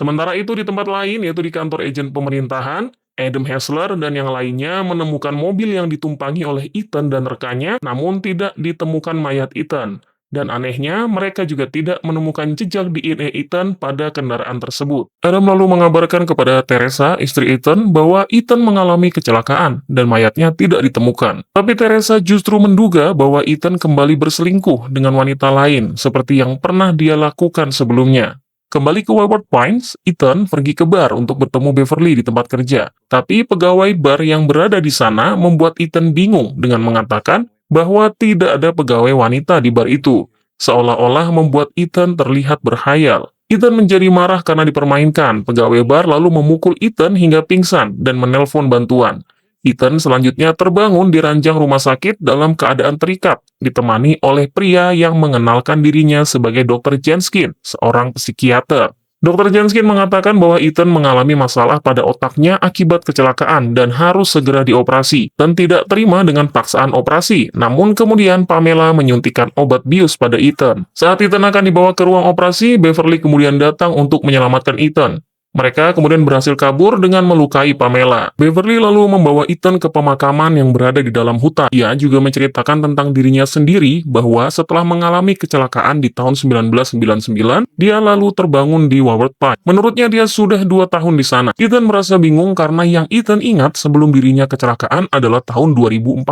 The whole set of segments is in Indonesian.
Sementara itu di tempat lain, yaitu di kantor agen pemerintahan, Adam Hessler dan yang lainnya menemukan mobil yang ditumpangi oleh Ethan dan rekannya, namun tidak ditemukan mayat Ethan. Dan anehnya, mereka juga tidak menemukan jejak DNA Ethan pada kendaraan tersebut. Adam lalu mengabarkan kepada Teresa, istri Ethan, bahwa Ethan mengalami kecelakaan dan mayatnya tidak ditemukan. Tapi Teresa justru menduga bahwa Ethan kembali berselingkuh dengan wanita lain, seperti yang pernah dia lakukan sebelumnya. Kembali ke Wayward Pines, Ethan pergi ke bar untuk bertemu Beverly di tempat kerja. Tapi pegawai bar yang berada di sana membuat Ethan bingung dengan mengatakan bahwa tidak ada pegawai wanita di bar itu, seolah-olah membuat Ethan terlihat berhayal. Ethan menjadi marah karena dipermainkan. Pegawai bar lalu memukul Ethan hingga pingsan dan menelpon bantuan. Ethan selanjutnya terbangun di ranjang rumah sakit dalam keadaan terikat, ditemani oleh pria yang mengenalkan dirinya sebagai Dr. Jenskin, seorang psikiater. Dr. Jenskin mengatakan bahwa Ethan mengalami masalah pada otaknya akibat kecelakaan dan harus segera dioperasi, dan tidak terima dengan paksaan operasi. Namun kemudian Pamela menyuntikkan obat bius pada Ethan. Saat Ethan akan dibawa ke ruang operasi, Beverly kemudian datang untuk menyelamatkan Ethan. Mereka kemudian berhasil kabur dengan melukai Pamela. Beverly lalu membawa Ethan ke pemakaman yang berada di dalam hutan. Ia juga menceritakan tentang dirinya sendiri bahwa setelah mengalami kecelakaan di tahun 1999, dia lalu terbangun di Wayward Pines. Menurutnya dia sudah 2 tahun di sana. Ethan merasa bingung karena yang Ethan ingat sebelum dirinya kecelakaan adalah tahun 2014.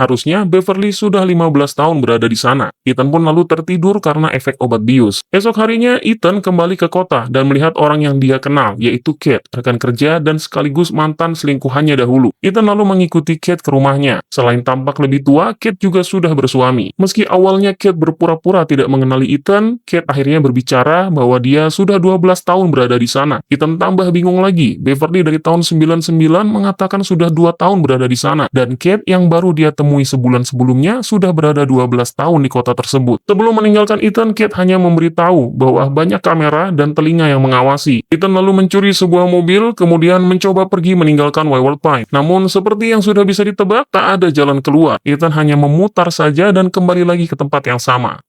Harusnya Beverly sudah 15 tahun berada di sana. Ethan pun lalu tertidur karena efek obat bius. Esok harinya, Ethan kembali ke kota dan melihat orang yang dia kenal, yaitu Kate, rekan kerja dan sekaligus mantan selingkuhannya dahulu. Ethan lalu mengikuti Kate ke rumahnya. Selain tampak lebih tua, Kate juga sudah bersuami. Meski awalnya Kate berpura-pura tidak mengenali Ethan, Kate akhirnya berbicara bahwa dia sudah 12 tahun berada di sana. Ethan tambah bingung lagi. Beverly dari tahun 99 mengatakan sudah 2 tahun berada di sana, dan Kate yang baru dia temui sebulan sebelumnya sudah berada 12 tahun di kota tersebut. Sebelum meninggalkan Ethan, Kate hanya memberitahu bahwa banyak kamera dan telinga yang mengawasi. Ethan lalu mencuri sebuah mobil, kemudian mencoba pergi meninggalkan Wayward Pines. Namun, seperti yang sudah bisa ditebak, tak ada jalan keluar. Ethan hanya memutar saja dan kembali lagi ke tempat yang sama.